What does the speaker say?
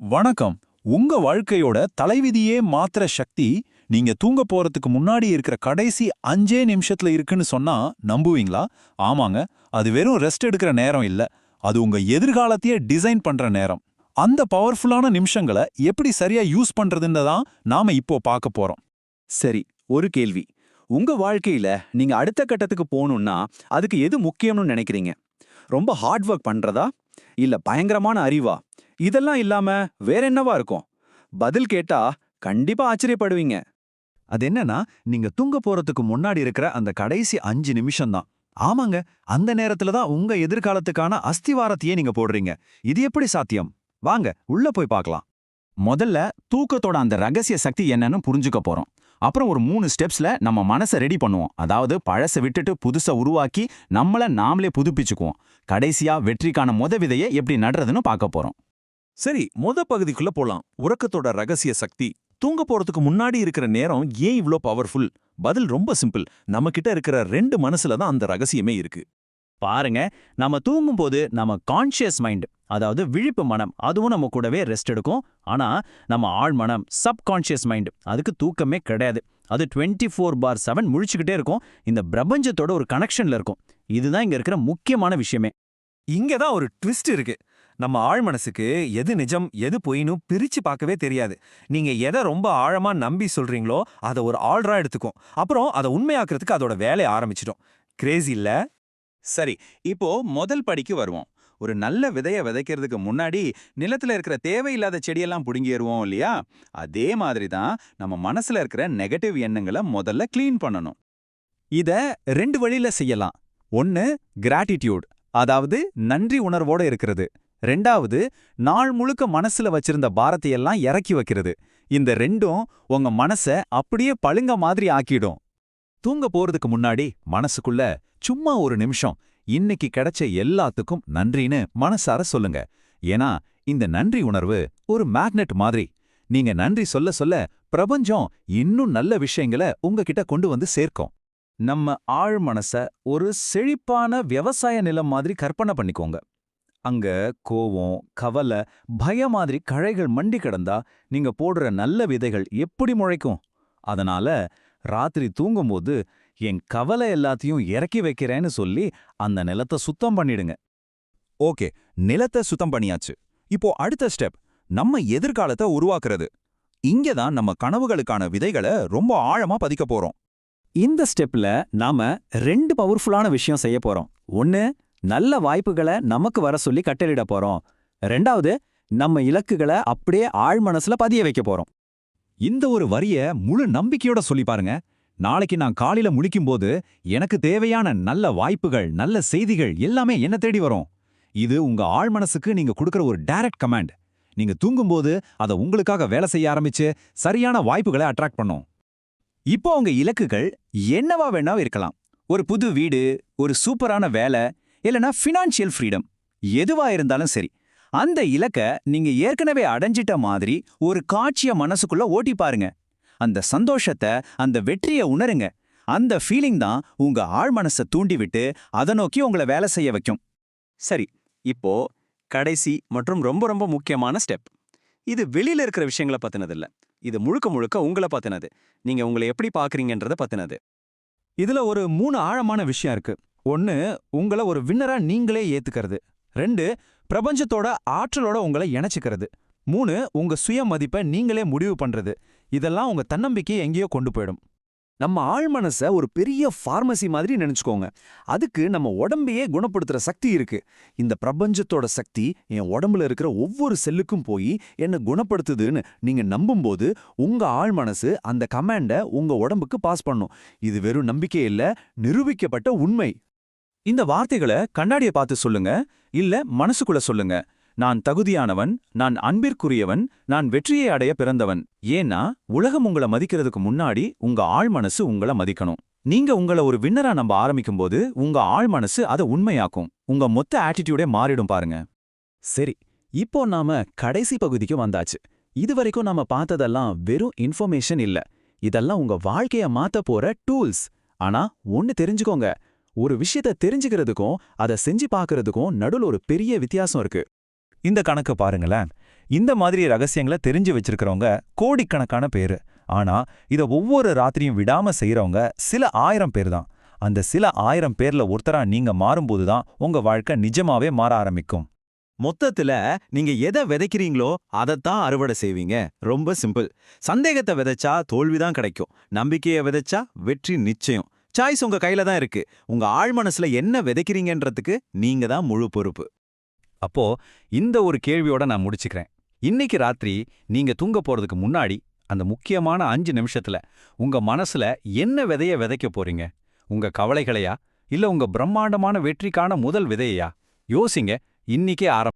வணக்கம். உங்க வாழ்க்கையோட தலைவிதியே மாத்திர சக்தி நீங்க தூங்க போறதுக்கு முன்னாடி இருக்கிற கடைசி 5 நிமிஷத்துல இருக்குன்னு சொன்னா நம்புவீங்களா? ஆமாங்க, அது வெறும் ரெஸ்ட் எடுக்கிற நேரம் இல்ல. அது உங்க எதிர்காலத்தையே டிசைன் பண்ற நேரம். அந்த பவர்ஃபுல்லான நிமிஷங்களை எப்படி சரியா யூஸ் பண்றதுன்னு தான் நாம இப்போ பார்க்க போறோம். சரி, ஒரு கேள்வி. உங்க வாழ்க்கையில நீங்க அடுத்த கட்டத்துக்கு போகணும்னா அதுக்கு எது முக்கியம்னு நினைக்கிறீங்க? ரொம்ப ஹார்ட் ஒர்க் பண்றதா? இல்ல பயங்கரமான அறிவா? இதெல்லாம் இல்லாம வேற என்னவா இருக்கும்? பதில் கேட்டா கண்டிப்பா ஆச்சரியப்படுவீங்க. அது என்னன்னா, நீங்க தூங்க போறதுக்கு முன்னாடி இருக்கிற அந்த கடைசி 5 நிமிஷம் தான். ஆமாங்க, அந்த நேரத்துல தான் உங்க எதிர்காலத்துக்கான அஸ்திவாரத்தையே நீங்க போடுறீங்க. இது எப்படி சாத்தியம்? வாங்க உள்ள போய் பார்க்கலாம். முதல்ல தூக்கத்தோட அந்த ரகசிய சக்தி என்னன்னு புரிஞ்சுக்க போறோம். அப்புறம் ஒரு 3 ஸ்டெப்ஸ்ல நம்ம மனசை ரெடி பண்ணுவோம். அதாவது பழசை விட்டுட்டு புதுசை உருவாக்கி நம்மள நாமளே புதுப்பிச்சுக்குவோம். கடைசியா வெற்றிக்கான விதையை எப்படி நடுறதுன்னு பார்க்க போறோம். சரி, பகுதிக்குள்ள போலாம். உறக்கத்தோட ரகசிய சக்தி. தூங்க போறதுக்கு முன்னாடி இருக்கிற நேரம் ஏன் இவ்ளோ பவர்ஃபுல்? பதில் ரொம்ப சிம்பிள். நம்ம கிட்ட இருக்கிற 2 மனசுல தான் அந்த ரகசியமே இருக்கு. பாருங்க, நம்ம தூங்கும்போது நம்ம கான்ஷியஸ் மைண்ட், அதாவது விழிப்பு மனம், அதுவும் நம்ம கூடவே ரெஸ்ட் எடுக்கும். ஆனா நம்ம ஆழ் மனம், சப்கான்ஷியஸ் மைண்ட், அதுக்கு தூக்கமே கிடையாது. அது 24/7 முழிச்சுக்கிட்டே இருக்கும். இந்த பிரபஞ்சத்தோட ஒரு கனெக்ஷன்ல இருக்கும். இதுதான் இங்க இருக்கிற முக்கியமான விஷயமே. இங்க தான் ஒரு ட்விஸ்ட் இருக்கு. நம்ம ஆழ் மனசுக்கு எது நிஜம் எது பொய்னு பிரிச்சு பார்க்கவே தெரியாது. நீங்க எதை ரொம்ப ஆழமா நம்பி சொல்றீங்களோ அதை ஒரு ஆல்ரா எடுத்துக்கும். அப்புறம் அதை உண்மையாக்குறதுக்கு அதோட வேலையை ஆரம்பிச்சிடும். கிரேசி இல்ல? சரி, இப்போ முதல் படிக்கு வருவோம். ஒரு நல்ல விதைய விதைக்கிறதுக்கு முன்னாடி நிலத்துல இருக்கிற தேவையில்லாத செடியெல்லாம் புடுங்கிடுவோம் இல்லையா? அதே மாதிரி தான் நம்ம மனசுல இருக்கிற நெகட்டிவ் எண்ணங்களை முதல்ல க்ளீன் பண்ணணும். இத 2 வழியில செய்யலாம். ஒன்னு கிராட்டிடியூட், அதாவது நன்றி உணர்வோட இருக்கிறது. 2வது நாள் முழுக்க மனசுல வச்சிருந்த பாரத்தையெல்லாம் இறக்கி வைக்கிறது. இந்த 2ம் உங்க மனச அப்படியே பழுங்க மாதிரி ஆக்கிடும். தூங்க போறதுக்கு முன்னாடி மனசுக்குள்ள சும்மா ஒரு நிமிஷம் இன்னைக்கு கிடைச்ச எல்லாத்துக்கும் நன்றின்னு மனசார சொல்லுங்க. ஏன்னா இந்த நன்றி உணர்வு ஒரு மேக்னெட் மாதிரி. நீங்க நன்றி சொல்ல சொல்ல பிரபஞ்சம் இன்னும் நல்ல விஷயங்களை உங்ககிட்ட கொண்டு வந்து சேர்க்கும். நம்ம ஆழ் மனச ஒரு செழிப்பான விவசாய நிலம் மாதிரி கற்பனை பண்ணிக்கோங்க. அங்க கோவம், கவலை, பயம் மாதிரி கழைகள் மண்டி கிடந்தா நீங்க போடுற நல்ல விதைகள் எப்படி முளைக்கும்? அதனால ராத்திரி தூங்கும்போது என் கவலை எல்லாத்தையும் இறக்கி வைக்கிறேன்னு சொல்லி அந்த நிலத்தை சுத்தம் பண்ணிடுங்க. ஓகே, நிலத்தை சுத்தம் பண்ணியாச்சு. இப்போ அடுத்த ஸ்டெப், நம்ம எதிர்காலத்தை உருவாக்குறது. இங்க தான் நம்ம கனவுகளுக்கான விதைகளை ரொம்ப ஆழமா பதிக்க போறோம். இந்த ஸ்டெப்ல நாம 2 பவர்ஃபுல்லான விஷயம் செய்ய போறோம். ஒன்னு, நல்ல வாய்ப்புகளை நமக்கு வர சொல்லி கட்டளிட போறோம். 2வது, நம்ம இலக்குகளை அப்படியே ஆழ் மனசுல பதிய வைக்க போறோம். இந்த ஒரு வரிய முழு நம்பிக்கையோட சொல்லி பாருங்க. நாளைக்கு நான் காலையில முழிக்கும்போது எனக்கு தேவையான நல்ல வாய்ப்புகள், நல்ல செய்திகள் எல்லாமே என்ன தேடி வரும். இது உங்க ஆழ் மனசுக்கு நீங்க கொடுக்கிற ஒரு டைரக்ட் கமாண்ட். நீங்க தூங்கும்போது அதை உங்களுக்காக வேலை செய்ய ஆரம்பிச்சு சரியான வாய்ப்புகளை அட்ராக்ட் பண்ணும். இப்போ உங்க இலக்குகள் என்னவா வேணா இருக்கலாம். ஒரு புது வீடு, ஒரு சூப்பரான வேலை, இல்லனா ஃபினான்ஷியல் ஃப்ரீடம். எதுவா இருந்தாலும் சரி, அந்த இலக்க நீங்க ஏற்கனவே அடைஞ்சிட்ட மாதிரி ஒரு காட்சிய மனசுக்குள்ள ஓட்டி பாருங்க. அந்த சந்தோஷத்தை, அந்த வெற்றியை உணருங்க. அந்த ஃபீலிங் தான் உங்க ஆழ் மனசை தூண்டிவிட்டு அதை நோக்கி உங்களை வேலை செய்ய வைக்கும். சரி, இப்போ கடைசி மற்றும் ரொம்ப ரொம்ப முக்கியமான ஸ்டெப். இது வெளியில இருக்கிற விஷயங்களை பத்தினதில்ல. இது முழுக்க முழுக்க உங்களை பத்தினது. நீங்க உங்களை எப்படி பாக்குறீங்கன்றத பத்தினது. இதுல ஒரு 3 ஆழமான விஷயம் இருக்கு. 1, உங்களை ஒரு வின்னரா நீங்களே ஏத்துக்கிறது. 2, பிரபஞ்சத்தோட ஆற்றலோட உங்களை இணைச்சுக்கிறது. 3, உங்க சுய மதிப்பை நீங்களே முடிவு பண்றது. இதெல்லாம் உங்க தன்னம்பிக்கையை எங்கேயோ கொண்டு போயிடும். நம்ம ஆழ் மனச ஒரு பெரிய ஃபார்மசி மாதிரி நினைச்சுக்கோங்க. அதுக்கு நம்ம உடம்பையே குணப்படுத்துற சக்தி இருக்கு. இந்த பிரபஞ்சத்தோட சக்தி என் உடம்புல இருக்கிற ஒவ்வொரு செல்லுக்கும் போய் என்ன குணப்படுத்துதுன்னு நீங்க நம்பும்போது உங்க ஆழ் மனசு அந்த கமாண்ட உங்க உடம்புக்கு பாஸ் பண்ணும். இது வெறும் நம்பிக்கை இல்ல, நிரூபிக்கப்பட்ட உண்மை. இந்த வார்த்தைகளை கண்ணாடியை பார்த்து சொல்லுங்க, இல்ல மனசுக்குள்ள சொல்லுங்க. நான் தகுதியானவன், நான் அன்பிற்குரியவன், நான் வெற்றியை அடைய பிறந்தவன். ஏன்னா உலகம் உங்களை மதிக்கிறதுக்கு முன்னாடி உங்க ஆழ் மனசு உங்களை மதிக்கணும். நீங்க உங்களை ஒரு வின்னரா நம்ப ஆரம்பிக்கும்போது உங்க ஆழ் மனசு அதை உண்மையாக்கும். உங்க மொத்த ஆட்டிடியூடே மாறிடும் பாருங்க. சரி, இப்போ நாம கடைசி பகுதிக்கு வந்தாச்சு. இதுவரைக்கும் நாம பார்த்ததெல்லாம் வெறும் இன்ஃபர்மேஷன் இல்ல. இதெல்லாம் உங்க வாழ்க்கைய மாத்த போற டூல்ஸ். ஆனா ஒன்னு தெரிஞ்சுக்கோங்க, ஒரு விஷயத்தை தெரிஞ்சுக்கிறதுக்கும் அதை செஞ்சு பார்க்கறதுக்கும் நடுவில் ஒரு பெரிய வித்தியாசம் இருக்கு. இந்த கணக்கு பாருங்களேன். இந்த மாதிரி ரகசியங்களை தெரிஞ்சு வச்சிருக்கிறவங்க கோடிக்கணக்கான பேரு. ஆனா இத ஒவ்வொரு ராத்திரியும் விடாம செய்யறவங்க சில 1000 பேர் தான். அந்த சில 1000 பேர்ல ஒருத்தரா நீங்க மாறும்போது தான் உங்க வாழ்க்கை நிஜமாவே மாற ஆரம்பிக்கும். மொத்தத்துல நீங்க எதை விதைக்கிறீங்களோ அதைத்தான் அறுவடை செய்வீங்க. ரொம்ப சிம்பிள். சந்தேகத்தை விதைச்சா தோல்விதான் கிடைக்கும். நம்பிக்கையை விதைச்சா வெற்றி நிச்சயம். சாய்ஸ் உங்க கையில தான் இருக்கு. உங்க ஆழ் மனசுல என்ன விதைக்கிறீங்கன்றதுக்கு நீங்க தான் முழு பொறுப்பு. அப்போ இந்த ஒரு கேள்வியோட நான் முடிச்சுக்கிறேன். இன்னைக்கு ராத்திரி நீங்க தூங்க போறதுக்கு முன்னாடி அந்த முக்கியமான 5 நிமிஷத்துல உங்க மனசுல என்ன விதைய விதைக்க போறீங்க? உங்க கவலைகளையா இல்ல உங்க பிரம்மாண்டமான வெற்றிக்கான முதல் விதையா? யோசிங்க. இன்னிக்கே